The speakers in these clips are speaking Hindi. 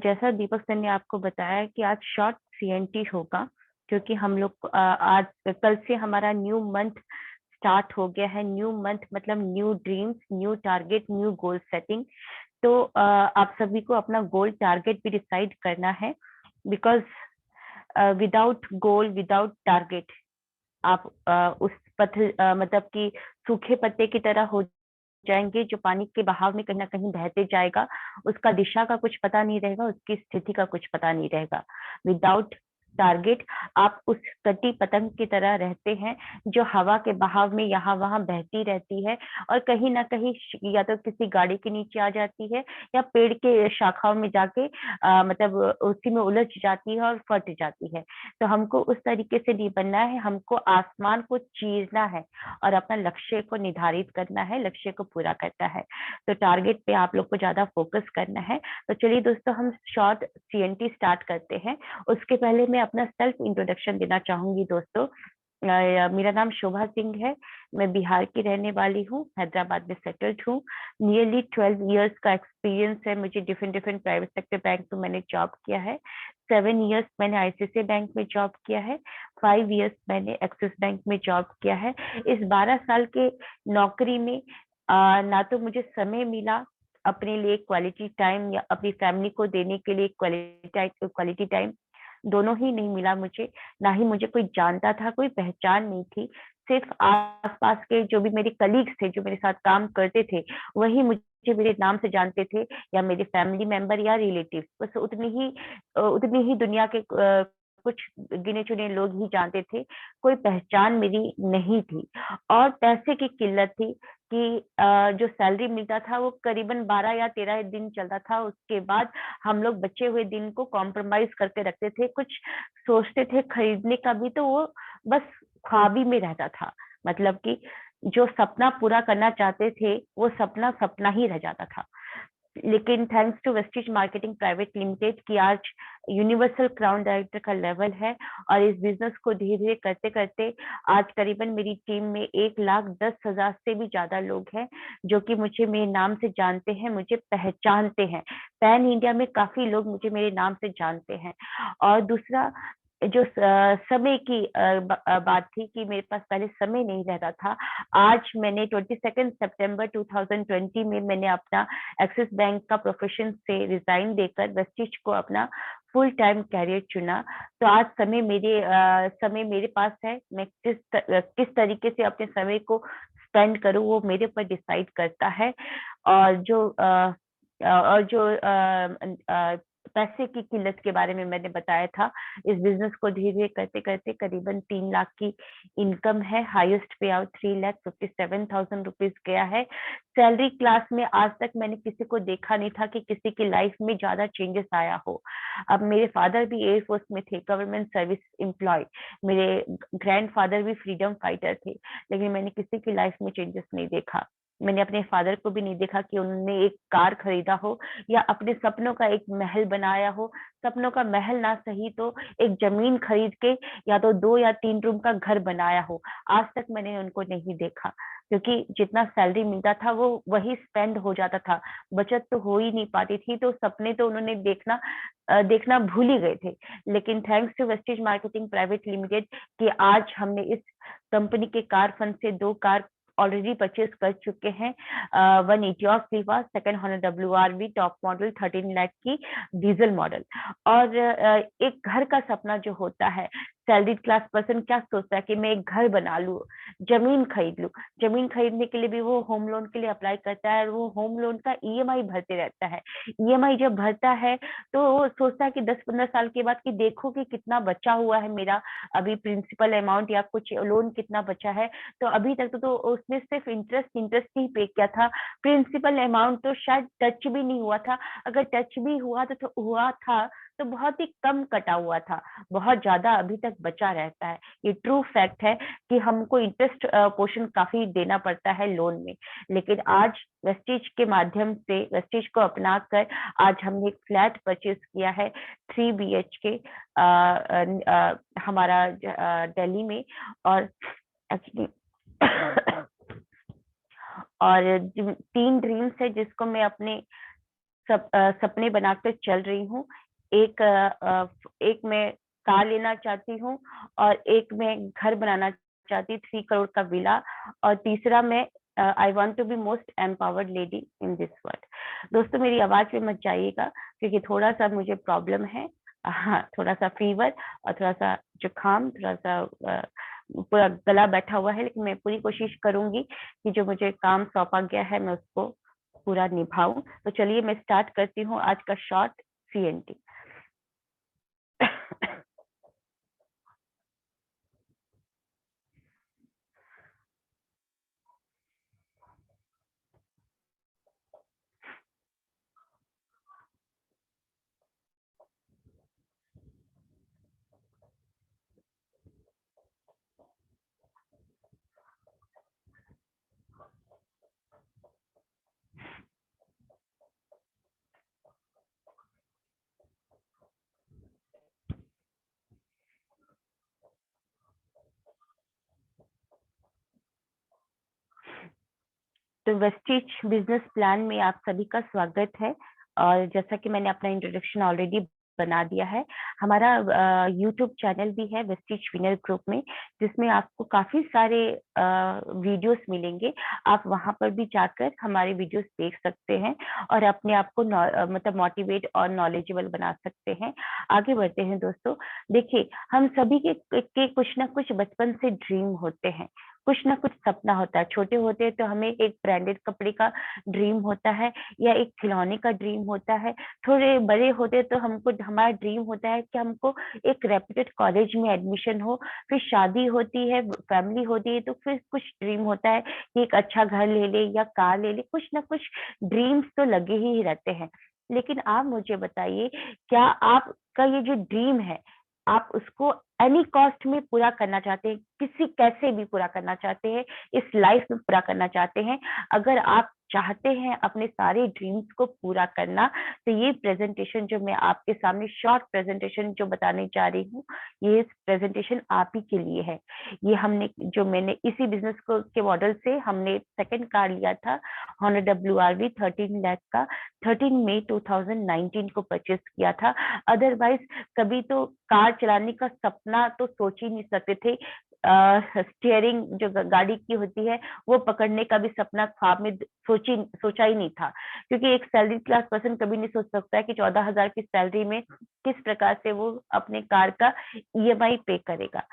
जैसा दीपक सर ने आपको बताया कि आज शॉर्ट सीएनटी होगा, क्योंकि हम लोग आज कल से हमारा न्यू मंथ स्टार्ट हो गया है। न्यू मंथ मतलब new dreams, new target, new goal setting. तो आप सभी को अपना गोल टारगेट भी डिसाइड करना है, because without goal, without target आप उस पथ मतलब कि सूखे पत्ते की तरह हो जाएंगे, जो पानी के बहाव में कहीं ना कहीं बहते जाएगा। उसका दिशा का कुछ पता नहीं रहेगा, उसकी स्थिति का कुछ पता नहीं रहेगा। विदाउट टारगेट आप उस कटी पतंग की तरह रहते हैं, जो हवा के बहाव में यहाँ वहां बहती रहती है, और कहीं ना कहीं या तो किसी गाड़ी के नीचे आ जाती है, या पेड़ के शाखाओं में जाके मतलब उसी में उलझ जाती है और फट जाती है। तो हमको उस तरीके से नहीं बनना है, हमको आसमान को चीरना है और अपना लक्ष्य को निर्धारित करना है, लक्ष्य को पूरा करना है। तो टारगेट पे आप लोग को ज्यादा फोकस करना है। तो चलिए दोस्तों, हम शॉर्ट सीएनटी स्टार्ट करते हैं। उसके पहले मैं अपना सेल्फ इंट्रोडक्शन देना चाहूंगी दोस्तों। मेरा नाम शोभा सिंह है। मैं बिहार की रहने वाली हूँ, हैदराबाद में सेटल्ड हूँ। नियरली 12 इयर्स का एक्सपीरियंस है मुझे। Different different private sector bank में मैंने जॉब किया है। 7 इयर्स मैंने आईसीआईसीआई बैंक में जॉब किया है। 5 इयर्स मैंने एक्सिस बैंक में जॉब किया है। इस 12 साल के नौकरी में ना तो मुझे समय मिला अपने लिए क्वालिटी टाइम, या अपनी फैमिली को देने के लिए क्वालिटी टाइम, दोनों ही नहीं मिला मुझे। ना ही मुझे कोई जानता था, कोई पहचान नहीं थी। सिर्फ आसपास के जो भी मेरे कलीग्स थे, जो मेरे साथ काम करते थे, वही मुझे मेरे नाम से जानते थे, या मेरे फैमिली मेंबर या रिलेटिव। बस उतनी ही दुनिया के कुछ गिने चुने लोग ही जानते थे। कोई पहचान मेरी नहीं थी। और पैसे की किल्लत थी कि जो सैलरी मिलता था वो करीबन 12 या 13 दिन चलता था। उसके बाद हम लोग बचे हुए दिन को कॉम्प्रोमाइज करके रखते थे। कुछ सोचते थे खरीदने का भी, तो वो बस ख्वाबी में रहता था। मतलब कि जो सपना पूरा करना चाहते थे, वो सपना सपना ही रह जाता था। लेकिन thanks to Vestige marketing private limited की आज यूनिवर्सल क्राउन डायरेक्टर का लेवल है। और इस बिजनेस को धीरे धीरे करते करते आज करीबन मेरी टीम में 1,10,000 से भी ज्यादा लोग हैं, जो कि मुझे मेरे नाम से जानते हैं, मुझे पहचानते हैं। पैन इंडिया में काफी लोग मुझे मेरे नाम से जानते हैं। और दूसरा, जो समय की बात थी कि मेरे पास पहले समय नहीं रहता था। आज मैंने 22 सितंबर 2020 में मैंने अपना एक्सिस बैंक का प्रोफेशन से रिजाइन देकर वेस्टिज को अपना फुल टाइम कैरियर चुना। तो आज समय मेरे पास है। मैं किस तरीके से अपने समय को स्पेंड करूं, वो मेरे ऊपर डिसाइड करता है। और जो पैसे की किल्लत के बारे में मैंने बताया था, इस बिजनेस को धीरे धीरे करते करते करीबन 3 लाख की इनकम है। हाईएस्ट पे आउट 3,57,000 रुपीज गया है। सैलरी क्लास में आज तक मैंने किसी को देखा नहीं था कि किसी की लाइफ में ज्यादा चेंजेस आया हो। अब मेरे फादर भी एयरफोर्स में थे, गवर्नमेंट सर्विस एम्प्लॉय। मेरे ग्रैंडफादर भी फ्रीडम फाइटर थे। लेकिन मैंने किसी की लाइफ में चेंजेस नहीं देखा। मैंने अपने फादर को भी नहीं देखा कि उन्होंने एक कार खरीदा हो, या अपने सपनों का एक महल बनाया हो। सपनों का महल ना सही तो एक जमीन खरीद के या तो 2 या 3 रूम का घर बनाया हो। आज तक मैंने उनको नहीं देखा, क्योंकि जितना सैलरी मिलता था वो वही स्पेंड हो जाता था। बचत तो हो ही नहीं पाती थी। तो सपने तो उन्होंने देखना भूल ही गए थे। लेकिन thanks to Vestige marketing private limited कि आज हमने इस कंपनी के कार फंड से 2 कार ऑलरेडी परचेज कर चुके हैं। 1 Etios लीवा, second Horner WRV top model 13 lakh की डीजल मॉडल। और एक घर का सपना जो होता है, सैलरीड क्लास पर्सन क्या सोचता है कि मैं एक घर बना लूं, जमीन खरीद लूं। जमीन खरीदने के लिए भी वो होम लोन के लिए अप्लाई करता है, और वो होम लोन का ईएमआई भरते रहता है। ईएमआई जब भरता है तो वो सोचता है कि 10-15 साल के बाद कि देखो कि कितना बचा हुआ है मेरा, अभी प्रिंसिपल अमाउंट या कुछ लोन कितना बचा है। तो अभी तक तो उसने सिर्फ इंटरेस्ट इंटरेस्ट ही पे किया था। प्रिंसिपल अमाउंट तो शायद टच भी नहीं हुआ था। अगर टच भी हुआ तो हुआ था तो बहुत ही कम कटा हुआ था। बहुत ज्यादा अभी तक बचा रहता है। ये ट्रू फैक्ट है कि हमको इंटरेस्ट पोर्शन काफी देना पड़ता है लोन में। लेकिन आज वेस्टिज के माध्यम से, वेस्टिज को अपना कर आज हमने एक फ्लैट परचेज किया है, 3 BHK हमारा दिल्ली में। और एक्चुअली और 3 ड्रीम्स है जिसको मैं अपने सपने बनाकर चल रही हूँ। एक मैं कार लेना चाहती हूँ, और एक मैं घर बनाना चाहती, 3 करोड़ का विला, और तीसरा मैं I want to be most empowered lady in this world. दोस्तों मेरी आवाज में मत जाइएगा, क्योंकि थोड़ा सा मुझे प्रॉब्लम है। हाँ, थोड़ा सा फीवर और थोड़ा सा जुकाम, थोड़ा सा पूरा गला बैठा हुआ है, लेकिन मैं पूरी कोशिश करूंगी कि जो मुझे काम सौंपा गया है मैं उसको पूरा निभाऊं। तो चलिए मैं स्टार्ट करती हूँ आज का शॉर्ट CNT। तो वेस्टिज बिजनेस प्लान में आप सभी का स्वागत है। और जैसा कि मैंने अपना इंट्रोडक्शन ऑलरेडी बना दिया है, हमारा यूट्यूब चैनल भी है वेस्टिज विनर ग्रुप में, जिसमें आपको काफी सारे वीडियोस मिलेंगे। आप वहां पर भी जाकर हमारे वीडियोस देख सकते हैं और अपने आप को मतलब मोटिवेट और नॉलेजेबल बना सकते हैं। आगे बढ़ते हैं दोस्तों। देखिए, हम सभी के कुछ ना कुछ बचपन से ड्रीम होते हैं, कुछ ना कुछ सपना होता है। छोटे होते हैं तो हमें एक ब्रांडेड कपड़े का ड्रीम होता है, या एक खिलौने का ड्रीम होता है। थोड़े बड़े होते तो हमको हमारा ड्रीम होता है कि हमको एक रेप्यूटेड कॉलेज में एडमिशन हो। फिर शादी होती है, फैमिली होती है, तो फिर कुछ ड्रीम होता है कि एक अच्छा घर ले ले या कार ले ले। कुछ ना कुछ ड्रीम्स तो लगे ही रहते हैं। लेकिन आप मुझे बताइए, क्या आपका ये जो ड्रीम है, आप उसको एनी कॉस्ट में पूरा करना चाहते हैं, किसी कैसे भी पूरा करना चाहते हैं, इस लाइफ में पूरा करना चाहते हैं? अगर आप चाहते हैं अपने सारे ड्रीम्स को पूरा करना, तो ये प्रेजेंटेशन जो मैं आपके सामने शॉर्ट प्रेजेंटेशन जो बताने जा रही हूँ, ये प्रेजेंटेशन आप ही के लिए है। ये मैंने इसी बिजनेस को के मॉडल से हमने सेकंड कार लिया था, Honda WRV 13 लाख का, 13 मई 2019 को परचेस किया था। अदरवाइज कभी तो कार चलाने का सपना तो सोच ही नहीं सकते थे। स्टीयरिंग जो गाड़ी की होती है वो पकड़ने का भी सपना ख्वाब में सोचा ही नहीं था, क्योंकि एक सैलरी क्लास पर्सन कभी नहीं सोच सकता है कि 14,000 की सैलरी में किस प्रकार से वो अपने कार का EMI पे करेगा।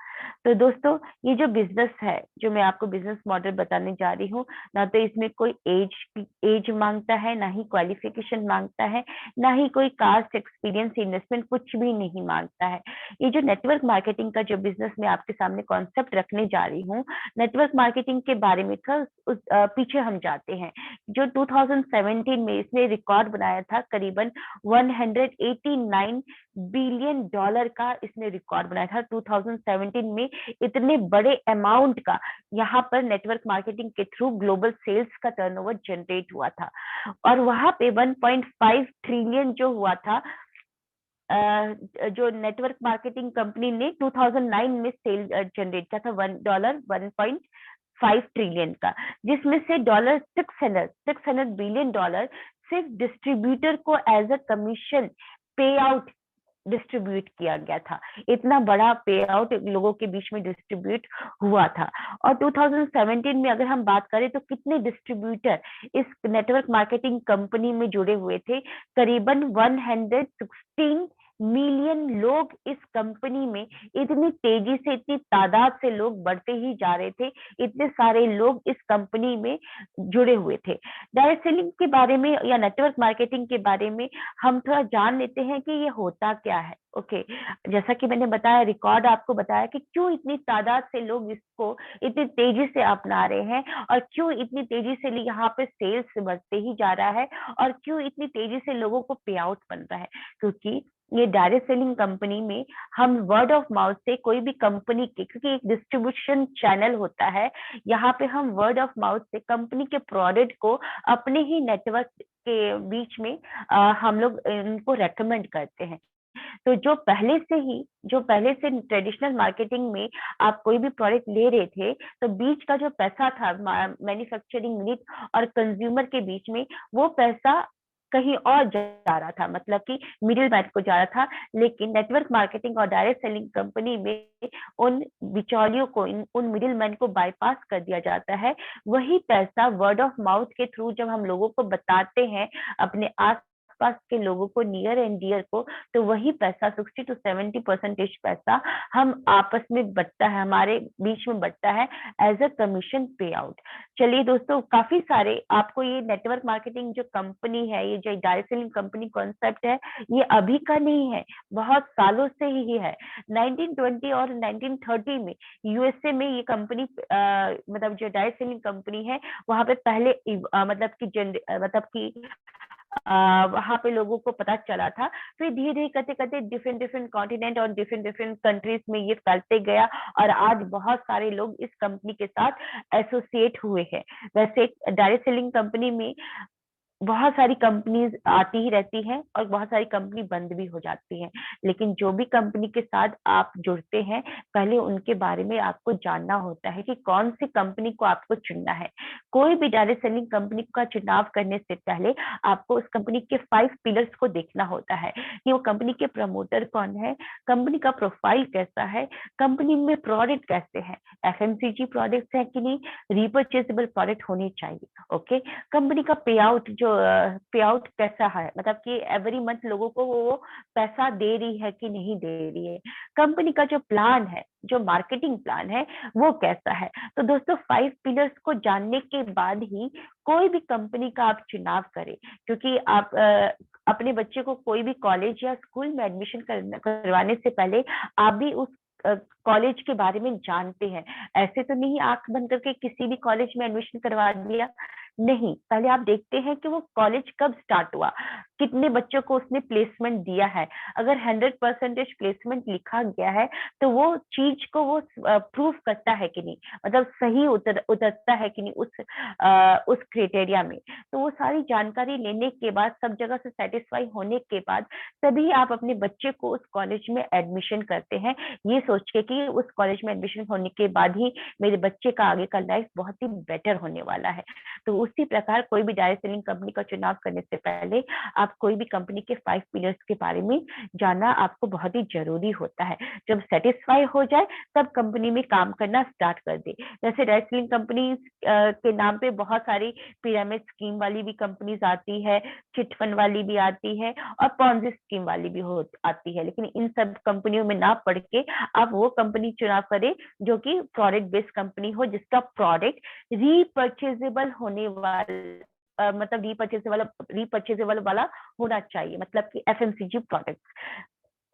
तो दोस्तों, ये जो बिजनेस है, जो मैं आपको बिजनेस मॉडल बताने जा रही हूँ, ना तो इसमें कोई एज मांगता है, ना ही क्वालिफिकेशन मांगता है, ना ही कोई कास्ट एक्सपीरियंस इन्वेस्टमेंट, कुछ भी नहीं मांगता है। ये जो नेटवर्क मार्केटिंग का जो बिजनेस मैं आपके सामने कॉन्सेप्ट रखने जा रही हूँ, नेटवर्क मार्केटिंग के बारे में था पीछे हम जाते हैं। जो 2017 में इसने रिकॉर्ड बनाया था, करीबन 189 बिलियन डॉलर का इसने रिकॉर्ड बनाया था 2017 में। इतने बड़े अमाउंट का यहाँ पर नेटवर्क मार्केटिंग के थ्रू ग्लोबल सेल्स का टर्नओवर जनरेट हुआ था। और वहां पे 1.5 ट्रिलियन जो हुआ था, जो नेटवर्क मार्केटिंग कंपनी ने 2009 में सेल जनरेट किया था, $1.5 ट्रिलियन का, जिसमें से $600 बिलियन सिर्फ डिस्ट्रीब्यूटर को एज अ कमीशन पे आउट डिस्ट्रीब्यूट किया गया था। इतना बड़ा पे आउट लोगों के बीच में डिस्ट्रीब्यूट हुआ था। और 2017 में अगर हम बात करें तो कितने डिस्ट्रीब्यूटर इस नेटवर्क मार्केटिंग कंपनी में जुड़े हुए थे? करीबन 116 मिलियन लोग इस कंपनी में, इतनी तेजी से, इतनी तादाद से लोग बढ़ते ही जा रहे थे। इतने सारे लोग इस कंपनी में जुड़े हुए थे। डायरेक्ट सेलिंग के बारे में या नेटवर्क मार्केटिंग के बारे में हम थोड़ा जान लेते हैं कि ये होता क्या है। ओके, जैसा कि मैंने बताया, रिकॉर्ड आपको बताया कि क्यों इतनी तादाद से लोग इसको इतनी तेजी से अपना रहे हैं, और क्यों इतनी तेजी से यहाँ पे सेल्स बढ़ते ही जा रहा है, और क्यों इतनी तेजी से लोगों को पे आउट बन रहा है। क्योंकि ये डायरेक्ट सेलिंग कंपनी में हम वर्ड ऑफ माउथ से कोई भी कंपनी के, क्योंकि एक डिस्ट्रीब्यूशन चैनल होता है, यहाँ पे हम वर्ड ऑफ माउथ से कंपनी के प्रोडक्ट को अपने ही नेटवर्क के बीच में हम लोग इनको रेकमेंड करते हैं। तो जो पहले से ट्रेडिशनल मार्केटिंग में आप कोई भी प्रोडक्ट ले रहे थे, तो बीच का जो पैसा था मैन्युफैक्चरिंग यूनिट और कंज्यूमर के बीच में, वो पैसा कहीं और जा रहा था, मतलब कि मिडिल मैन को जा रहा था। लेकिन नेटवर्क मार्केटिंग और डायरेक्ट सेलिंग कंपनी में उन बिचौलियों को, उन मिडिल मैन को बाईपास कर दिया जाता है। वही पैसा वर्ड ऑफ माउथ के थ्रू जब हम लोगों को बताते हैं, अपने आस पास के लोगों को, नियर एंड डियर को, तो वही पैसा 60 to 70% पैसा हम आपस में बंटता है, हमारे बीच में बंटता है एज अ कमीशन पे आउट। चलिए दोस्तों, काफी सारे आपको ये नेटवर्क मार्केटिंग जो कंपनी है, ये जो डायरेक्ट सेलिंग कंपनी कॉन्सेप्ट है, ये अभी का नहीं है, बहुत सालों से ही है। 1920 और 1930 में यूएसए में ये कंपनी, मतलब जो डायरेक्ट सेलिंग कंपनी है, वहां पे पहले मतलब कि वहां पे लोगों को पता चला था। फिर धीरे धीरे करते करते डिफरेंट डिफरेंट कॉन्टिनेंट और डिफरेंट डिफरेंट कंट्रीज में ये फैलते गया, और आज बहुत सारे लोग इस कंपनी के साथ एसोसिएट हुए हैं। वैसे डायरेक्ट सेलिंग कंपनी में बहुत सारी कंपनीज आती ही रहती हैं और बहुत सारी कंपनी बंद भी हो जाती हैं, लेकिन जो भी कंपनी के साथ आप जुड़ते हैं, पहले उनके बारे में आपको जानना होता है कि कौन सी कंपनी को आपको चुनना है। कोई भी डायरेक्ट सेलिंग कंपनी का चुनाव करने से पहले आपको उस कंपनी के 5 पिलर्स को देखना होता है कि वो कंपनी के प्रमोटर कौन है, कंपनी का प्रोफाइल कैसा है, कंपनी में प्रोडक्ट कैसे हैं, एफएमसीजी प्रोडक्ट्स है कि नहीं, रिपर्चेजेबल प्रोडक्ट होने चाहिए, ओके। कंपनी का पे आउट, जो पे आउट कैसा है, मतलब कि एवरी मंथ लोगों को वो पैसा दे रही है कि नहीं दे रही है। कंपनी का जो प्लान है, जो मार्केटिंग प्लान है, वो कैसा है। तो दोस्तों, 5 पिलर्स को जानने के बाद ही कोई भी कंपनी का आप चुनाव करें, क्योंकि आप अपने बच्चे को कोई भी कॉलेज या स्कूल में एडमिशन करवाने से पहले आप भी उस कॉलेज के बारे में जानते हैं। ऐसे तो नहीं आंख बंद करके किसी भी कॉलेज में एडमिशन करवा दिया, नहीं। पहले आप देखते हैं कि वो कॉलेज कब स्टार्ट हुआ, कितने बच्चों को उसने प्लेसमेंट दिया है। अगर 100% प्लेसमेंट लिखा गया है, तो वो चीज को वो प्रूफ करता है कि नहीं, मतलब सही उतरता है कि नहीं उस क्राइटेरिया में। तो वो सारी जानकारी लेने के बाद, सब जगह से सेटिस्फाई होने के बाद, तभी आप अपने बच्चे को उस कॉलेज में एडमिशन करते हैं, ये सोच के कि उस कॉलेज में एडमिशन होने के बाद ही मेरे बच्चे का आगे का लाइफ बहुत ही बेटर होने वाला है। तो उसी प्रकार कोई भी डायरेक्ट सेलिंग कंपनी का चुनाव करने से पहले आप कोई भी कंपनी के 5 पिलर्स के बारे में जानना आपको बहुत ही जरूरी होता है। जब सेटिस्फाई हो जाए, तब कंपनी में काम करना स्टार्ट कर दे। जैसे डायरेक्ट सेलिंग कंपनी के नाम पे बहुत सारी पिरामिड स्कीम वाली भी कंपनीज आती है, चिटफंड वाली भी आती है, और पॉन्जी स्कीम वाली भी आती है। लेकिन इन सब कंपनियों में ना पड़ के आप वो कंपनी चुनाव करें जो कि प्रोडक्ट बेस्ड कंपनी हो, जिसका प्रोडक्ट रीपर्चेजेबल होने वाला, मतलब रीपर्चेजेबल वाला होना चाहिए, मतलब कि एफएमसीजी प्रोडक्ट।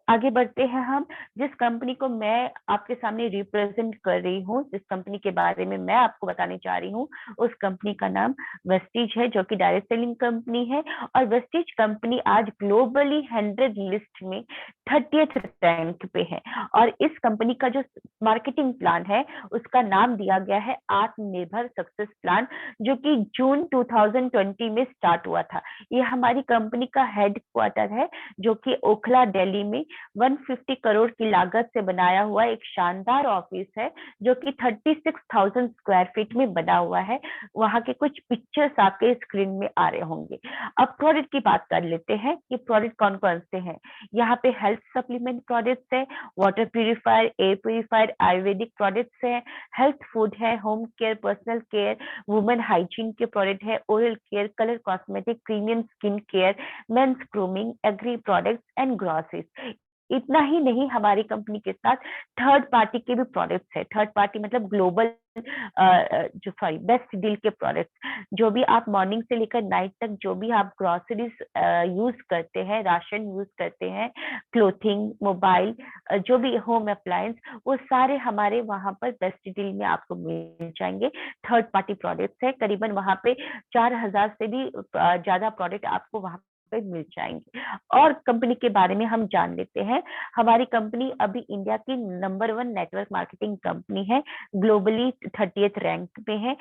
आगे बढ़ते हैं हम। जिस कंपनी को मैं आपके सामने रिप्रेजेंट कर रही हूँ, जिस कंपनी के बारे में मैं आपको बताने जा रही हूँ, उस कंपनी का नाम वेस्टीज है, जो कि डायरेक्ट सेलिंग कंपनी है। और वेस्टीज कंपनी आज ग्लोबली 100 लिस्ट में 30th रैंक पे है। और इस कंपनी का जो मार्केटिंग प्लान है, उसका नाम दिया गया है आत्मनिर्भर सक्सेस प्लान, जो कि जून 2020 में स्टार्ट हुआ था। ये हमारी कंपनी का हेड क्वार्टर है, जो कि ओखला दिल्ली में 150 करोड़ की लागत से बनाया हुआ एक शानदार ऑफिस है, जो कि 36,000 स्क्वायर फीट में बना हुआ है। वहां के कुछ पिक्चर्स आपके स्क्रीन में आ रहे होंगे। अब प्रोडक्ट की बात कर लेते हैं कि प्रोडक्ट कौन कौन से हैं। यहाँ पे हेल्थ सप्लीमेंट प्रोडक्ट्स है, water purifier, air purifier, Ayurvedic products है, हेल्थ फूड है, home care, personal care, women hygiene के प्रोडक्ट है, oral care, colour cosmetic, premium skin care, men's grooming, agri products and groceries. इतना ही नहीं, हमारी कंपनी के साथ थर्ड पार्टी के भी प्रोडक्ट्स है। थर्ड पार्टी मतलब ग्लोबल, बेस्ट डील के प्रोडक्ट्स, जो भी आप मॉर्निंग से लेकर नाइट तक जो भी आप ग्रोसरीज यूज करते हैं, राशन यूज करते हैं, क्लोथिंग, मोबाइल, जो भी होम अप्लायंस, वो सारे हमारे वहां पर बेस्ट डील में आपको मिल जाएंगे। थर्ड पार्टी प्रोडक्ट्स है, करीबन वहां पे 4,000 से भी ज्यादा प्रोडक्ट आपको वहां पे मिल जाएंगे। और कंपनी के बारे में हम जान लेते हैं। हमारी कंपनी अभी इंडिया की नंबर 1 नेटवर्क मार्केटिंग कंपनी है, ग्लोबली 30th रैंक पे है।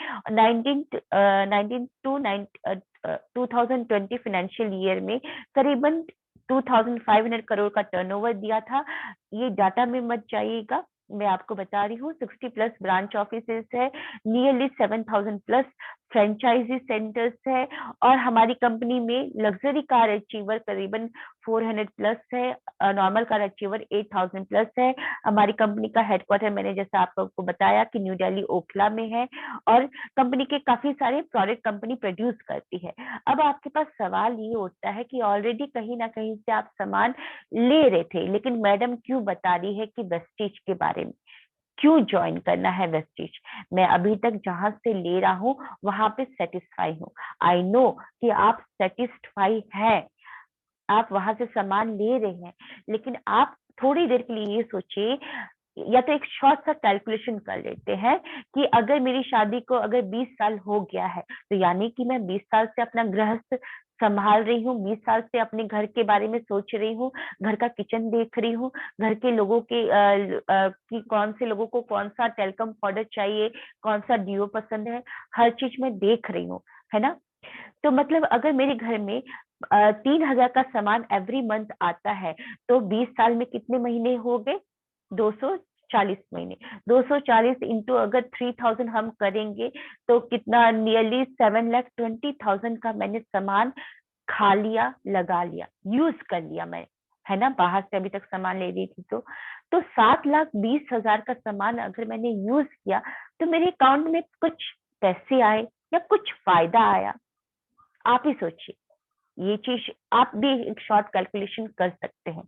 2020 फाइनेंशियल ईयर में करीबन 2,500 करोड़ का टर्नओवर दिया था। ये डाटा में मत जाइएगा, मैं आपको बता रही हूँ। 60+ ब्रांच ऑफिसेस है, नियरली 7,000+ फ्रेंचाइजी सेंटर्स है, और हमारी कंपनी में लग्जरी कार अचीवर करीबन 400 प्लस है, नॉर्मल कार अचीवर 8000 प्लस है। हमारी कंपनी का हेडक्वार्टर मैंने जैसा आपको बताया कि न्यू दिल्ली ओखला में है, और कंपनी के काफी सारे प्रोडक्ट कंपनी प्रोड्यूस करती है। अब आपके पास सवाल ये उठता है कि ऑलरेडी कहीं ना कहीं से आप सामान ले रहे थे, लेकिन मैडम क्यों बता रही है कि वेस्टीज के बारे में, क्यों ज्वाइन करना है वेस्टीज? मैं अभी तक जहां से ले रहा हूँ वहां पे सेटिस्फाई हूँ। आई नो कि आप सेटिस्फाई हैं, आप वहां से सामान ले रहे हैं, लेकिन आप थोड़ी देर के लिए ये सोचिए, या तो एक शॉर्ट सा कैलकुलेशन कर लेते हैं कि अगर मेरी शादी को अगर 20 साल हो गया है, तो यानी कि मैं 20 साल से अपना गृहस्थ संभाल रही हूँ, 20 साल से अपने घर के बारे में सोच रही हूँ, घर का किचन देख रही हूँ, घर के लोगों के कि कौन से लोगों को कौन सा टेलकम पाउडर चाहिए, कौन सा डिओ पसंद है, हर चीज मैं देख रही हूँ, है ना। तो मतलब अगर मेरे घर में 3000 का सामान एवरी मंथ आता है, तो 20 साल में कितने महीने हो गए? 240 महीने। 240 इंटू अगर 3000 हम करेंगे, तो कितना, नियरली 7,20,000 का मैंने सामान खा लिया, लगा लिया, यूज कर लिया मैं, है ना। बाहर से अभी तक सामान ले रही थी तो 7,20,000 का सामान अगर मैंने यूज किया, तो मेरे अकाउंट में कुछ पैसे आए या कुछ फायदा आया? आप ही सोचिए। ये चीज आप भी एक शॉर्ट कैलकुलेशन कर सकते हैं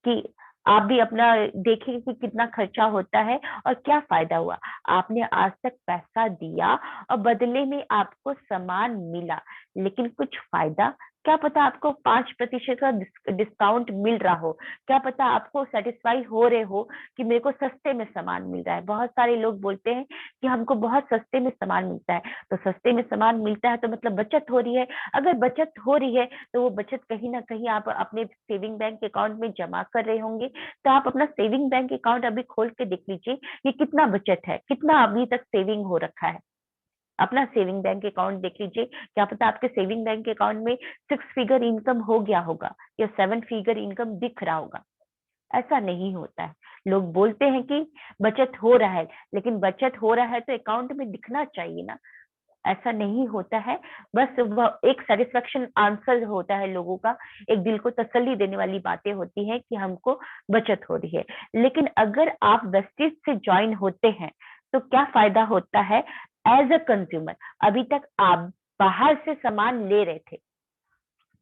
कि आप भी अपना देखें कि कितना खर्चा होता है और क्या फायदा हुआ। आपने आज तक पैसा दिया और बदले में आपको सामान मिला, लेकिन कुछ फायदा, क्या पता आपको 5% का डिस्काउंट मिल रहा हो, क्या पता आपको सेटिस्फाई हो रहे हो कि मेरे को सस्ते में सामान मिल रहा है। बहुत सारे लोग बोलते हैं कि हमको बहुत सस्ते में सामान मिलता है, तो सस्ते में सामान मिलता है तो मतलब बचत हो रही है। अगर बचत हो रही है, तो वो बचत कहीं ना कहीं आप अपने सेविंग बैंक अकाउंट में जमा कर रहे होंगे। तो आप अपना सेविंग बैंक अकाउंट अभी खोल के देख लीजिए कि कितना बचत है, कितना अभी तक सेविंग हो रखा है। अपना सेविंग बैंक अकाउंट देख लीजिए, क्या पता आपके सेविंग बैंक अकाउंट में 6 फिगर इनकम हो गया होगा या 7 फिगर इनकम दिख रहा होगा। ऐसा नहीं होता है। लोग बोलते हैं कि बचत हो रहा है, लेकिन बचत हो रहा है तो अकाउंट में दिखना चाहिए ना। ऐसा नहीं होता है। बस वह एक सेटिस्फेक्शन आंसर होता है लोगों का, एक दिल को तसल्ली देने वाली बातें होती हैं कि हमको बचत हो रही है। लेकिन अगर आप वेस्टेज से ज्वाइन होते हैं, तो क्या फायदा होता है? एज अ कंज्यूमर, अभी तक आप बाहर से सामान ले रहे थे,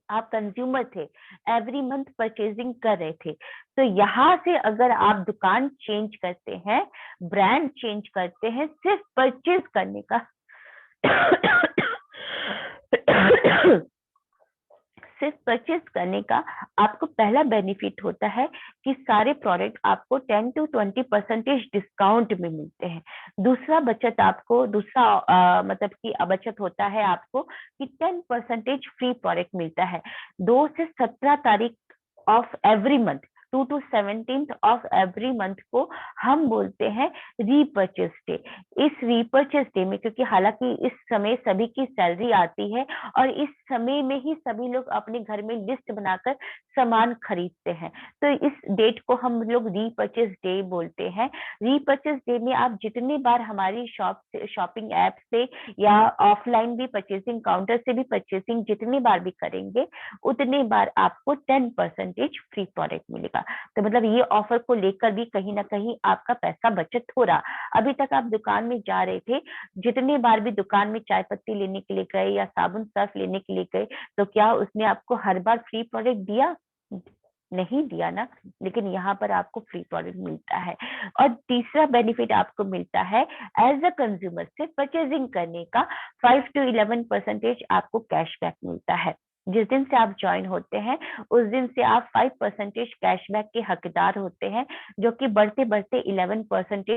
आप कंज्यूमर थे, एवरी मंथ परचेजिंग कर रहे थे, तो यहाँ से अगर आप दुकान चेंज करते हैं, ब्रांड चेंज करते हैं सिर्फ परचेज करने का सिर्फ परचेज करने का, आपको पहला बेनिफिट होता है कि सारे प्रोडक्ट आपको 10 to 20% डिस्काउंट में मिलते हैं। दूसरा बचत आपको, दूसरा मतलब कि बचत होता है आपको कि 10% फ्री प्रोडक्ट मिलता है। 2 से 17 तारीख of every month, 2 to 17 of every month को हम बोलते हैं रीपर्चेस डे। इस रीपर्चेस डे में, क्योंकि हालांकि इस समय सभी की सैलरी आती है, और इस समय में ही सभी लोग अपने घर में लिस्ट बनाकर सामान खरीदते हैं, तो इस डेट को हम लोग रीपर्चेस डे बोलते हैं। रीपर्चेस डे में आप जितने बार हमारी शॉप से, शॉपिंग ऐप से या ऑफलाइन भी परचेसिंग काउंटर से भी परचेसिंग जितनी बार भी करेंगे, उतने बार आपको 10% फ्री प्रोडक्ट मिलेगा। तो मतलब ये ऑफर को लेकर भी कहीं ना कहीं आपका पैसा बचत हो रहा। अभी तक आप दुकान में जा रहे थे, जितने बार भी दुकान में चाय पत्ती लेने के लिए गए या साबुन सर्फ लेने के लिए गए, तो क्या उसने आपको हर बार फ्री प्रोडक्ट दिया? नहीं दिया ना। लेकिन यहाँ पर आपको फ्री प्रोडक्ट मिलता है। और तीसरा बेनिफिट आपको मिलता है एज अ कंज्यूमर से परचेजिंग करने का, 5 to 11% आपको कैशबैक मिलता है। जिस दिन से आप ज्वाइन होते हैं, उस दिन से आप 5% कैशबैक के हकदार होते हैं, जो कि बढ़ते बढ़ते 11%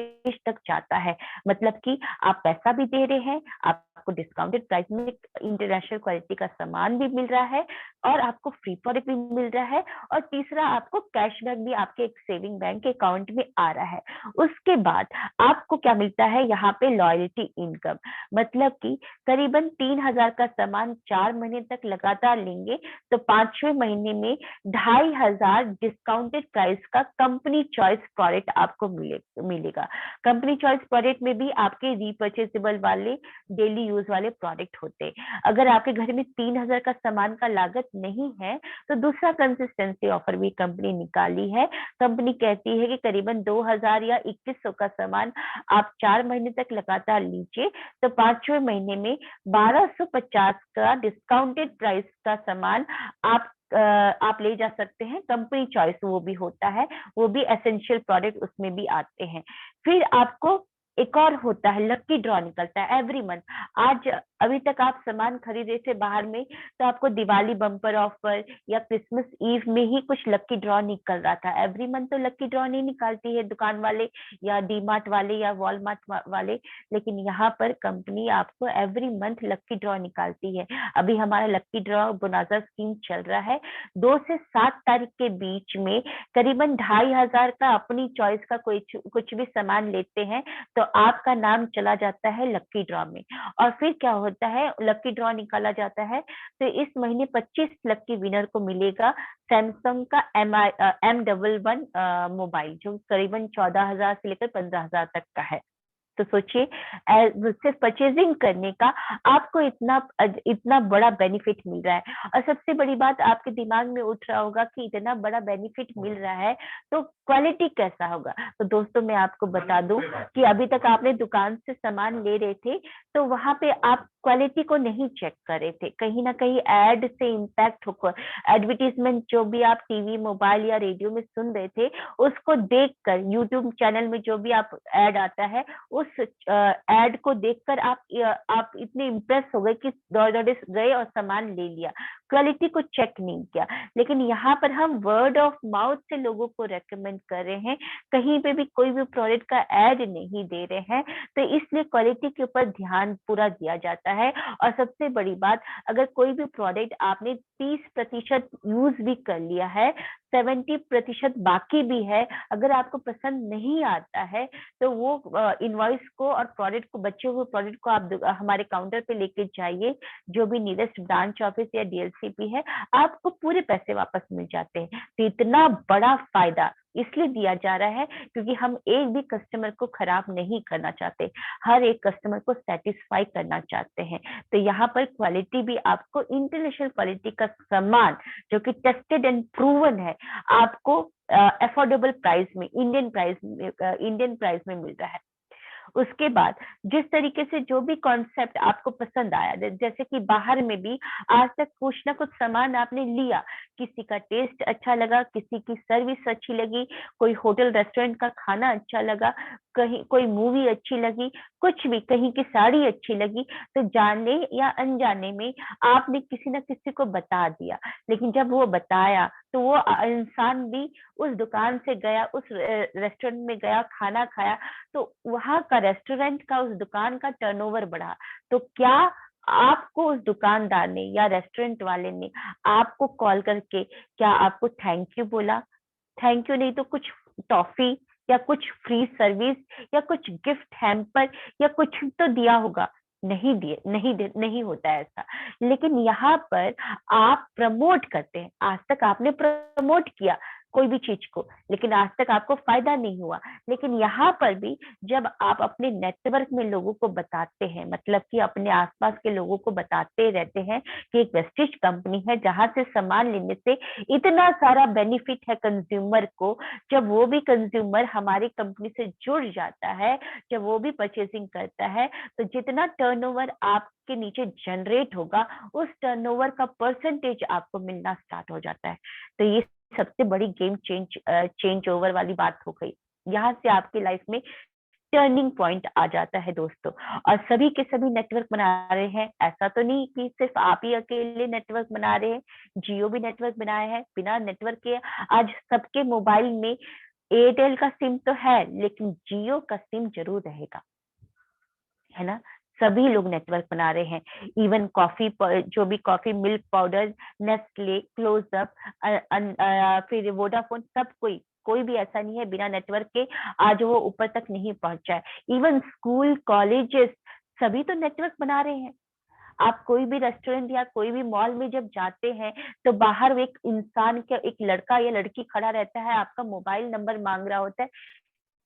तक जाता है। मतलब कि आप पैसा भी दे रहे हैं, आपको डिस्काउंटेड प्राइस में इंटरनेशनल क्वालिटी का सामान भी मिल रहा है, और आपको फ्री प्रोडक्ट भी मिल रहा है, और तीसरा आपको कैशबैक भी आपके एक सेविंग बैंक के अकाउंट में आ रहा है। उसके बाद आपको क्या मिलता है यहाँ पे? Loyalty income. मतलब कि करीबन 3,000 का सामान 4 महीने तक लगातार लेंगे तो 5वें महीने में 2500 डिस्काउंटेड प्राइस का कंपनी चॉइस प्रोडक्ट आपको मिलेगा। कंपनी चॉइस प्रोडक्ट में भी आपके रीपर्चेजेबल वाले डेली यूज वाले प्रोडक्ट होते हैं। अगर आपके घर में 3000 का सामान का लागत नहीं है तो दूसरा कंसिस्टेंसी ऑफर भी कंपनी निकाली है। कंपनी कहती है कि करीबन 2000 या 2100 का सामान आप 4 महीने तक लगातार लीजिए तो 5वें महीने में 1250 का डिस्काउंटेड प्राइस का सामान आप ले जा सकते हैं। कंपनी चॉइस वो भी होता है, वो भी एसेंशियल प्रोडक्ट उसमें भी आते हैं। फिर आपको एक और होता है, लकी ड्रॉ निकलता है एवरी मंथ। आज अभी तक आप सामान खरीदे थे बाहर में तो आपको दिवाली बम्पर ऑफर या क्रिसमस ईव में ही कुछ लकी ड्रॉ निकल रहा था। एवरी मंथ तो लकी ड्रॉ नहीं निकालती है दुकान वाले या डीमार्ट वाले या वॉलमार्ट वाले, लेकिन यहाँ पर कंपनी आपको एवरी मंथ लकी ड्रॉ निकालती है। अभी हमारा लकी ड्रॉ बोनाजा स्कीम चल रहा है। 2 से 7 तारीख के बीच में करीबन 2500 का अपनी चॉइस का कोई कुछ भी सामान लेते हैं तो आपका नाम चला जाता है लकी ड्रॉ में। और फिर क्या होता है, लकी ड्रॉ निकाला जाता है तो इस महीने 25 लकी विनर को मिलेगा सैमसंग का M11 मोबाइल, जो करीबन 14,000 से लेकर 15,000 तक का है। तो सोचिए सिर्फ परचेजिंग करने का आपको इतना इतना बड़ा बेनिफिट मिल रहा है। और सबसे बड़ी बात आपके दिमाग में उठ रहा होगा कि इतना बड़ा बेनिफिट मिल रहा है तो क्वालिटी कैसा होगा। तो दोस्तों मैं आपको बता दूं कि अभी तक आपने दुकान से सामान ले रहे थे तो वहां पे आप क्वालिटी को नहीं चेक कर रहे थे, कहीं ना कहीं एड से इम्पैक्ट होकर एडवर्टीजमेंट जो भी आप टीवी मोबाइल या रेडियो में सुन रहे थे उसको देखकर, यूट्यूब चैनल में जो भी आप एड आता है उस एड को देखकर आप इतने इम्प्रेस हो गए कि दौड़ दौड़ गए और सामान ले लिया, क्वालिटी को चेक नहीं किया। लेकिन यहाँ पर हम वर्ड ऑफ माउथ से लोगों को रेकमेंड कर रहे हैं, कहीं पे भी कोई भी प्रोडक्ट का एड नहीं दे रहे हैं, तो इसलिए क्वालिटी के ऊपर ध्यान पूरा दिया जाता है। और सबसे बड़ी बात, अगर कोई भी प्रोडक्ट आपने 30% यूज भी कर लिया है, 70% बाकी भी है, अगर आपको पसंद नहीं आता है तो वो इनवॉइस को और प्रोडक्ट को, बचे हुए प्रोडक्ट को आप हमारे काउंटर पे लेके जाइए, जो भी नियरेस्ट ब्रांच ऑफिस या डीएलसीपी है, आपको पूरे पैसे वापस मिल जाते हैं। तो इतना बड़ा फायदा इसलिए दिया जा रहा है क्योंकि हम एक भी कस्टमर को खराब नहीं करना चाहते, हर एक कस्टमर को सेटिस्फाई करना चाहते हैं। तो यहाँ पर क्वालिटी भी आपको इंटरनेशनल क्वालिटी का सामान जो कि टेस्टेड एंड प्रूवन है आपको अफोर्डेबल प्राइस में, इंडियन प्राइस में मिल रहा है। उसके बाद जिस तरीके से जो भी कॉन्सेप्ट आपको पसंद आया, जैसे कि बाहर में भी आज तक कुछ ना कुछ सामान आपने लिया, किसी का टेस्ट अच्छा लगा, किसी की सर्विस अच्छी लगी, कोई होटल रेस्टोरेंट का खाना अच्छा लगा, कहीं कोई मूवी अच्छी लगी, कुछ भी, कहीं की साड़ी अच्छी लगी, तो जाने या अनजाने में आपने किसी न किसी को बता दिया। लेकिन जब वो बताया तो वो इंसान भी उस दुकान से गया, उस रेस्टोरेंट में गया, खाना खाया, तो वहां का रेस्टोरेंट का, उस दुकान का टर्नओवर बढ़ा। तो क्या आपको उस दुकानदार ने या रेस्टोरेंट वाले ने आपको कॉल करके क्या आपको थैंक यू बोला? थैंक यू नहीं तो कुछ टॉफी या कुछ फ्री सर्विस या कुछ गिफ्ट हैम्पर या कुछ तो दिया होगा? नहीं होता है ऐसा। लेकिन यहाँ पर आप प्रमोट करते हैं, आज तक आपने प्रमोट किया कोई भी चीज को, लेकिन आज तक आपको फायदा नहीं हुआ। लेकिन यहाँ पर भी जब आप अपने नेटवर्क में लोगों को बताते हैं, मतलब कि अपने आसपास के लोगों को बताते रहते हैं कि एक वेस्टिज कंपनी है जहां से सामान लेने से इतना सारा बेनिफिट है कंज्यूमर को, जब वो भी कंज्यूमर हमारी कंपनी से जुड़ जाता है, जब वो भी परचेसिंग करता है, तो जितना टर्नओवर आपके नीचे जनरेट होगा उस टर्नओवर का परसेंटेज आपको मिलना स्टार्ट हो जाता है। तो ये सबसे बड़ी गेम चेंज ओवर वाली बात हो गई। यहाँ से आपकी लाइफ में टर्निंग पॉइंट आ जाता है दोस्तों। और सभी के सभी नेटवर्क बना रहे हैं, ऐसा तो नहीं कि सिर्फ आप ही अकेले नेटवर्क बना रहे हैं, जियो भी नेटवर्क बनाए हैं। बिना नेटवर्क के आज सबके मोबाइल में एयरटेल का सिम तो है लेकिन जियो का सिम जरूर रहेगा, है ना। सभी लोग नेटवर्क बना रहे हैं। इवन कॉफी, जो भी coffee, milk powder, Nestle, Closeup, फिर वोडाफोन, सब कोई भी ऐसा नहीं है बिना नेटवर्क के आज वो ऊपर तक नहीं पहुंचा है। इवन स्कूल, कॉलेजेस, सभी तो नेटवर्क बना रहे हैं। आप कोई भी रेस्टोरेंट या कोई भी मॉल में जब जाते हैं तो बाहर एक इंसान का, एक लड़का या लड़की खड़ा रहता है, आपका मोबाइल नंबर मांग रहा होता है।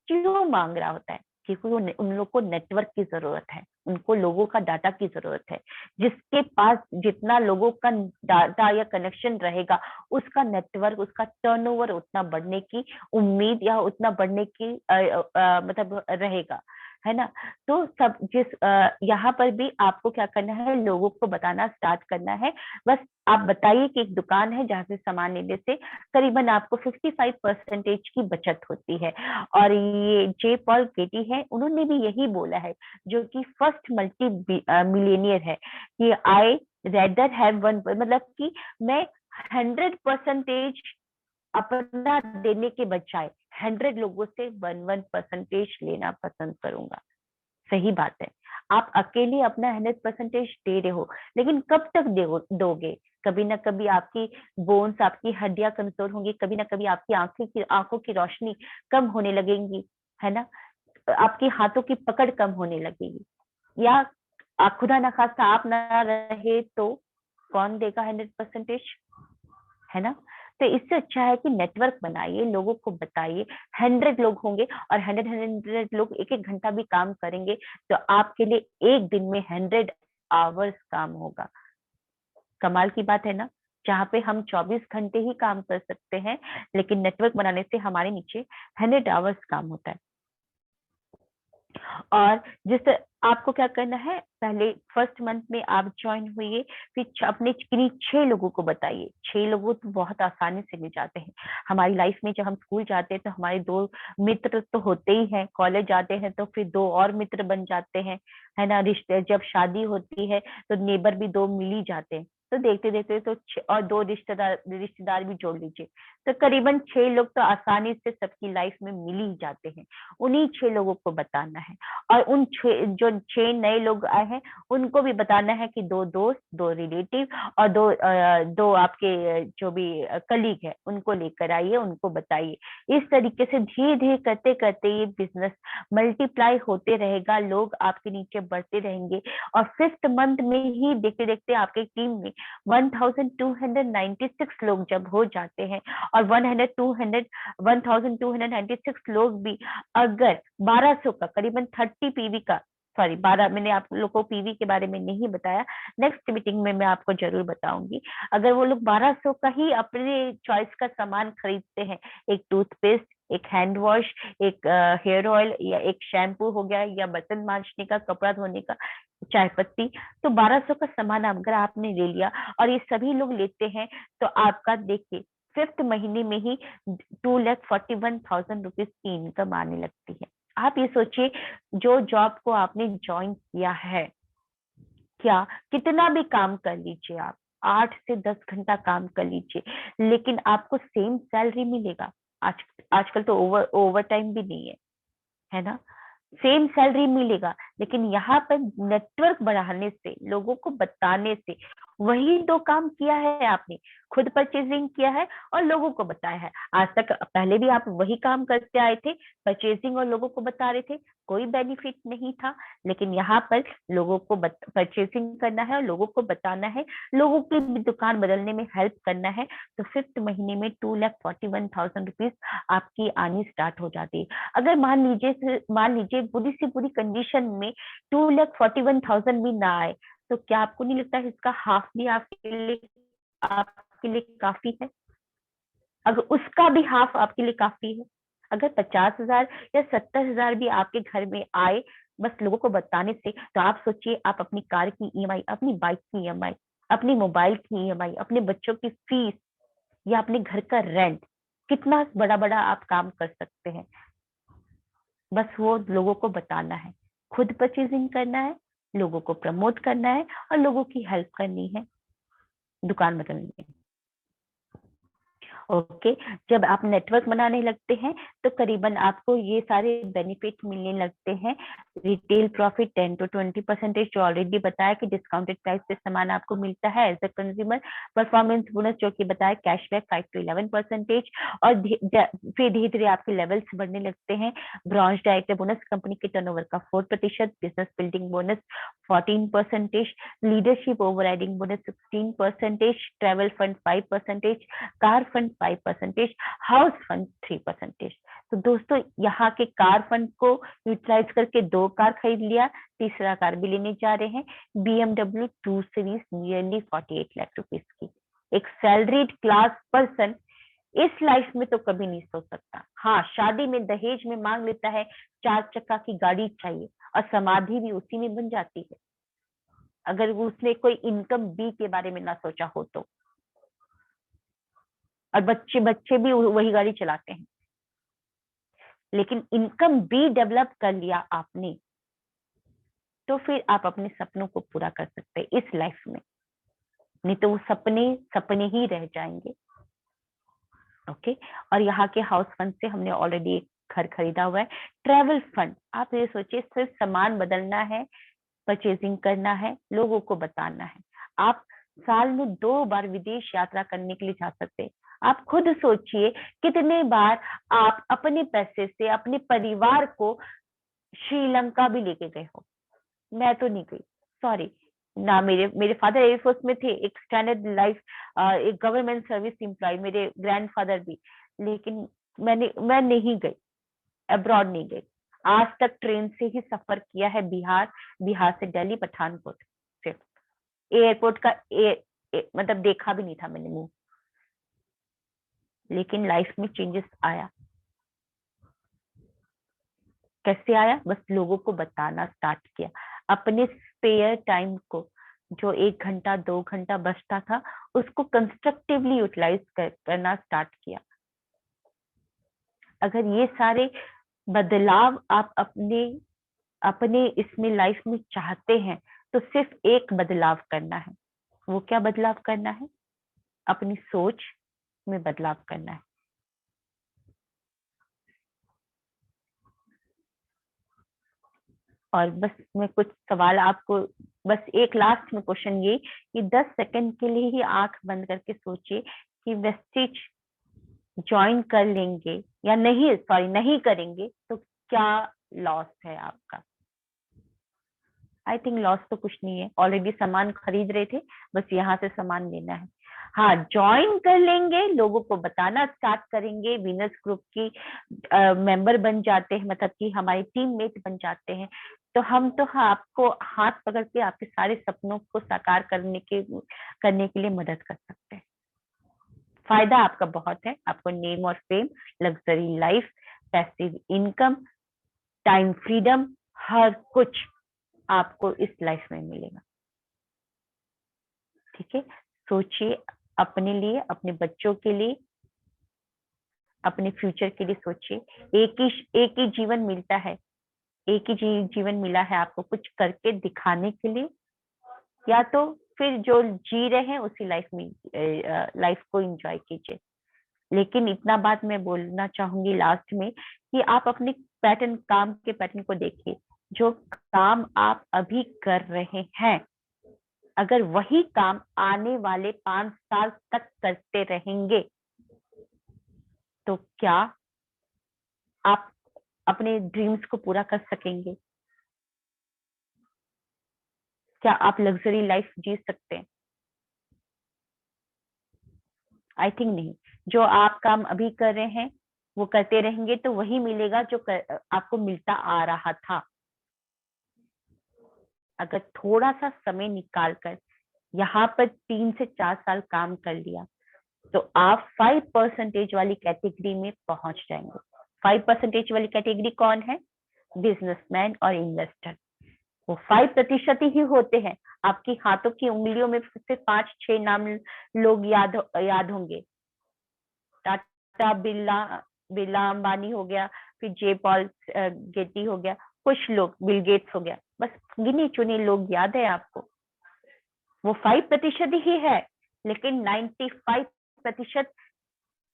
क्यों मांग रहा होता है? क्योंकि उन लोग को नेटवर्क की जरूरत है, उनको लोगों का डाटा की जरूरत है। जिसके पास जितना लोगों का डाटा या कनेक्शन रहेगा, उसका नेटवर्क, उसका टर्नओवर उतना बढ़ने की उम्मीद या उतना बढ़ने की मतलब रहेगा, है ना। तो सब यहाँ पर भी आपको क्या करना है, लोगों को बताना स्टार्ट करना है। बस आप बताइए कि एक दुकान है जहाँ से सामान लेने से करीबन आपको 55% की बचत होती है। और ये जे पॉल गेटी है, उन्होंने भी यही बोला है, जो कि फर्स्ट मल्टी मिलियनियर है, कि आई रेदर हैव वन, मतलब कि मैं 100% अपना देने के बजाय 100 लोगों से 1% लेना पसंद करूंगा। सही बात है। आप अकेले अपना 100% दे रहे हो, लेकिन कब तक दोगे? कभी ना कभी आपकी बोन्स, आपकी हड्डियां कमजोर होंगी, कभी ना कभी आपकी आंखों की रोशनी कम होने लगेगी, है ना। आपकी हाथों की पकड़ कम होने लगेगी, या खुदा ना खास्ता आप ना रहे तो कौन देगा 100%, है ना। तो इससे अच्छा है कि नेटवर्क बनाइए, लोगों को बताइए। 100 लोग होंगे और 100 लोग एक एक घंटा भी काम करेंगे, तो आपके लिए एक दिन में 100 आवर्स काम होगा। कमाल की बात है ना। जहाँ पे हम 24 घंटे ही काम कर सकते हैं, लेकिन नेटवर्क बनाने से हमारे नीचे 100 आवर्स काम होता है। और जिस आपको क्या करना है, पहले फर्स्ट मंथ में आप ज्वाइन हुई, फिर अपने किन्हीं 6 लोगों को बताइए। 6 लोगों तो बहुत आसानी से मिल जाते हैं हमारी लाइफ में। जब हम स्कूल जाते हैं तो हमारे 2 मित्र तो होते ही हैं, कॉलेज जाते हैं तो फिर 2 और मित्र बन जाते हैं, है ना। रिश्ते जब शादी होती है तो नेबर भी 2 मिल ही जाते हैं। तो देखते देखते तो और 2 रिश्तेदार रिश्तेदार भी जोड़ लीजिए, तो करीबन 6 लोग तो आसानी से सबकी लाइफ में मिल ही जाते हैं। उन्हीं 6 लोगों को बताना है। और उन जो 6 नए लोग आए हैं, उनको भी बताना है कि 2 दोस्त, 2 रिलेटिव और दो आपके जो भी कलीग है, उनको लेकर आइए, उनको बताइए। इस तरीके से धीरे धीरे करते करते ये बिजनेस मल्टीप्लाई होते रहेगा, लोग आपके नीचे बढ़ते रहेंगे। और फिफ्थ मंथ में ही देखते देखते आपके टीम में 1296 लोग जब हो जाते हैं, और 1296 लोग भी अगर 1200 का, करीबन 30 PV का, सॉरी 12, मैंने आप लोग को पीवी के बारे में नहीं बताया, नेक्स्ट मीटिंग में मैं आपको जरूर बताऊंगी। अगर वो लोग 1200 का ही अपने चॉइस का सामान खरीदते हैं, एक टूथपेस्ट, एक हैंड वॉश, एक हेयर ऑयल, या एक शैम्पू हो गया, या बर्तन मांजने का, कपड़ा धोने का, चाय पत्ती, तो 1200 का सामान अगर आपने ले लिया और ये सभी लोग लेते हैं, तो आपका देखिए फिफ्थ महीने में ही 2,41,000 रुपीज की इनकम आने लगती है। आप ये सोचिए, जो जॉब को आपने ज्वाइन किया है, क्या कितना भी काम कर लीजिए, आप 8 से 10 घंटा काम कर लीजिए, लेकिन आपको सेम सैलरी मिलेगा। आज आजकल तो ओवर टाइम भी नहीं है ना। सेम सैलरी मिलेगा, लेकिन यहाँ पर नेटवर्क बढ़ाने से, लोगों को बताने से, वही 2 काम किया है आपने, खुद परचेजिंग किया है और लोगों को बताया है। आज तक पहले भी आप वही काम करते आए थे, परचेजिंग और लोगों को बता रहे थे, कोई बेनिफिट नहीं था। लेकिन यहाँ पर लोगों को परचेजिंग करना है और लोगों को बताना है, लोगों की भी दुकान बदलने में हेल्प करना है, तो फिफ्थ महीने में 2,41,000 रुपीज आपकी आनी स्टार्ट हो जाती है। अगर मान लीजिए बुरी सी बुरी कंडीशन में 2,41,000 भी ना आए, तो क्या आपको नहीं लगता है इसका हाफ भी आपके लिए काफी है? अगर उसका भी हाफ आपके लिए काफी है, अगर 50,000 या 70,000 भी आपके घर में आए बस लोगों को बताने से, तो आप सोचिए, आप अपनी कार की ईएमआई, अपनी बाइक की ईएमआई, अपनी मोबाइल की ईएमआई, अपने बच्चों की फीस, या अपने घर का रेंट, कितना बड़ा बड़ा आप काम कर सकते हैं। बस वो लोगों को बताना है, खुद परचेजिंग करना है, लोगों को प्रमोट करना है और लोगों की हेल्प करनी है दुकान बदलने में। ओके जब आप नेटवर्क बनाने लगते हैं तो करीबन आपको ये सारे बेनिफिट मिलने लगते हैं। रिटेल प्रॉफिट 10 to 20% जो ऑलरेडी बताया कि डिस्काउंटेड प्राइस पे सामान आपको मिलता है as a consumer. Performance bonus जो कि बताया कैशबैक 5 to 11%। और फिर धीरे धीरे आपके लेवल्स बढ़ने लगते हैं। ब्रॉन्ज डायरेक्टर बोनस कंपनी के टर्नओवर का 4%, business building bonus 14%, leadership overriding bonus 16%, travel fund 5%, car fund 5%, house fund 3%। तो दोस्तों यहाँ के कार फंड को यूटिलाइज करके 2 कार खरीद लिया, तीसरा कार भी लेने जा रहे हैं, BMW 2 series nearly 48 lakh rupees की। एक सैलरीड क्लास पर्सन इस लाइफ में तो कभी नहीं सोच सकता। हाँ शादी में दहेज में मांग लेता है 4 चक्का की गाड़ी चाहिए, और समाधि भी उसी में बन जाती है अगर उसने कोई इनकम बी के बारे में ना सोचा हो तो। और बच्चे बच्चे भी वही गाड़ी चलाते हैं, लेकिन इनकम भी डेवलप कर लिया आपने तो फिर आप अपने सपनों को पूरा कर सकते हैं इस लाइफ में, नहीं तो वो सपने सपने ही रह जाएंगे। ओके और यहाँ के हाउस फंड से हमने ऑलरेडी एक घर खरीदा हुआ है। ट्रेवल फंड आप ये सोचिए सिर्फ सामान बदलना है, परचेजिंग करना है, लोगों को बताना है। आप साल में 2 बार विदेश यात्रा करने के लिए जा सकते हैं। आप खुद सोचिए कितने बार आप अपने पैसे से अपने परिवार को श्रीलंका भी लेके गए हो। मैं तो नहीं गई, सॉरी ना। मेरे मेरे फादर एयरफोर्स में थे, एक स्टैंडर्ड लाइफ, एक गवर्नमेंट सर्विस एम्प्लॉय, मेरे ग्रैंडफादर भी, लेकिन मैं नहीं गई, अब्रॉड नहीं गई। आज तक ट्रेन से ही सफर किया है बिहार, बिहार से दिल्ली, पठानकोट, सिर्फ एयरपोर्ट का मतलब देखा भी नहीं था मैंने मुंह। लेकिन लाइफ में चेंजेस आया। कैसे आया? बस लोगों को बताना स्टार्ट किया। अपने स्पेयर टाइम को, जो 1 घंटा 2 घंटा बचता था, उसको कंस्ट्रक्टिवली यूटिलाइज करना स्टार्ट किया। अगर ये सारे बदलाव आप अपने अपने इसमें लाइफ में चाहते हैं तो सिर्फ एक बदलाव करना है। वो क्या बदलाव करना है? अपनी सोच में बदलाव करना है। और बस मैं कुछ सवाल आपको, बस एक लास्ट में क्वेश्चन ये कि 10 सेकंड के लिए ही आंख बंद करके सोचिए कि वेस्टिज ज्वाइन कर लेंगे या नहीं, सॉरी नहीं करेंगे तो क्या लॉस है आपका। आई थिंक लॉस तो कुछ नहीं है, ऑलरेडी सामान खरीद रहे थे, बस यहाँ से सामान लेना है। हाँ ज्वाइन कर लेंगे, लोगों को बताना स्टार्ट करेंगे, विनर्स ग्रुप की मेंबर बन जाते हैं, मतलब कि हमारे टीममेट बन जाते हैं, तो हम तो हाँ आपको हाथ पकड़ के आपके सारे सपनों को साकार करने के लिए मदद कर सकते हैं। फायदा आपका बहुत है, आपको नेम और fame, luxury life, passive income, time freedom, हर कुछ आपको इस लाइफ में मिलेगा। ठीक है, सोचिए अपने लिए, अपने बच्चों के लिए, अपने फ्यूचर के लिए सोचिए। एक ही जीवन मिलता है, एक ही जीवन मिला है आपको कुछ करके दिखाने के लिए, या तो फिर जो जी रहे हैं उसी लाइफ में लाइफ को एंजॉय कीजिए। लेकिन इतना बात मैं बोलना चाहूंगी लास्ट में कि आप अपने पैटर्न, काम के पैटर्न को देखिए। जो काम आप अभी कर रहे हैं, अगर वही काम आने वाले 5 साल तक करते रहेंगे तो क्या आप अपने ड्रीम्स को पूरा कर सकेंगे? क्या आप लग्जरी लाइफ जी सकते हैं? आई थिंक नहीं। जो आप काम अभी कर रहे हैं वो करते रहेंगे तो वही मिलेगा जो आपको मिलता आ रहा था। अगर थोड़ा सा समय निकाल कर यहाँ पर 3 से 4 साल काम कर लिया तो आप 5% वाली कैटेगरी में पहुंच जाएंगे। 5% वाली कैटेगरी कौन है? बिजनेसमैन और इन्वेस्टर। वो 5% ही होते हैं। आपकी हाथों की उंगलियों में सिर्फ 5-6 नाम लोग याद होंगे। टाटा, बिरला, अंबानी हो गया, फिर जे पॉल गेटी हो गया, कुछ लोग, बिल गेट्स हो गया, बस गिने चुने लोग याद है आपको। वो 5% ही है, लेकिन 95%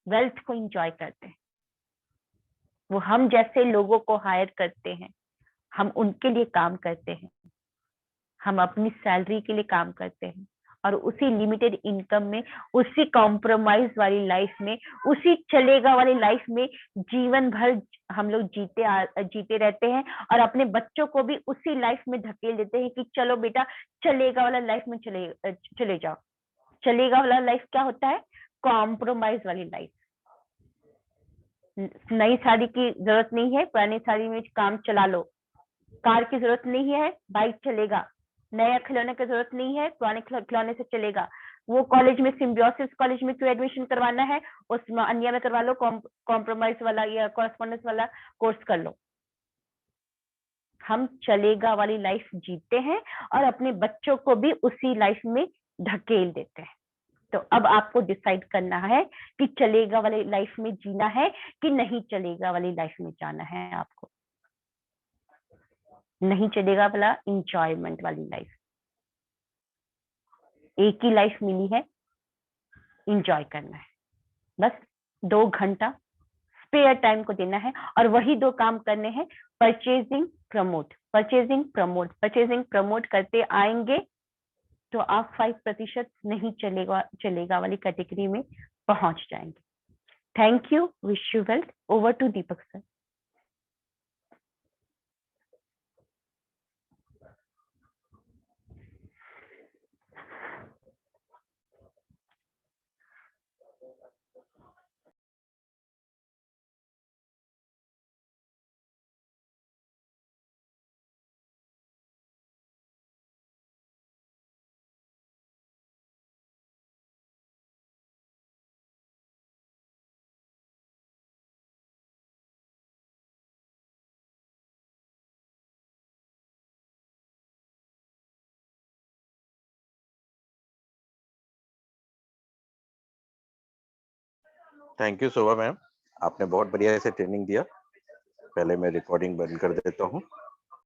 वेल्थ को एंजॉय करते हैं। वो हम जैसे लोगों को हायर करते हैं, हम उनके लिए काम करते हैं, हम अपनी सैलरी के लिए काम करते हैं, और उसी लिमिटेड इनकम में, उसी कॉम्प्रोमाइज वाली लाइफ में, उसी चलेगा वाली लाइफ में जीवन भर हम लोग जीते रहते हैं, और अपने बच्चों को भी उसी लाइफ में धकेल देते हैं कि चलो बेटा चलेगा वाला लाइफ में चले जाओ। चलेगा वाला लाइफ क्या होता है? कॉम्प्रोमाइज वाली लाइफ। नई साड़ी की जरूरत नहीं है, पुरानी साड़ी में काम चला लो। कार की जरूरत नहीं है, बाइक चलेगा। नया खिलौने की जरूरत नहीं है, पुराने खिलौने से चलेगा। वो कॉलेज में सिम्बियोसिस कॉलेज में क्यों एडमिशन करवाना है, उसमें अन्य में करवा लो, कॉम्प्रोमाइज वाला या कॉरेस्पॉन्डेंस वाला कोर्स कर लो। हम चलेगा वाली लाइफ जीते हैं और अपने बच्चों को भी उसी लाइफ में धकेल देते हैं। तो अब आपको डिसाइड करना है कि चलेगा वाली लाइफ में जीना है कि नहीं चलेगा वाली लाइफ में जाना है आपको। नहीं चलेगा वाला इंजॉयमेंट वाली लाइफ। एक ही लाइफ मिली है, इंजॉय करना है। बस 2 घंटा स्पेयर टाइम को देना है और वही 2 काम करने हैं, purchasing promote, purchasing promote, purchasing promote करते आएंगे तो आप 5% नहीं चलेगा वाली कैटेगरी में पहुंच जाएंगे। Thank you, wish you well. Over to Deepak sir. Thank you Shobha ma'am, आपने बहुत बढ़िया से ट्रेनिंग दिया। पहले मैं रिकॉर्डिंग बंद कर देता हूँ।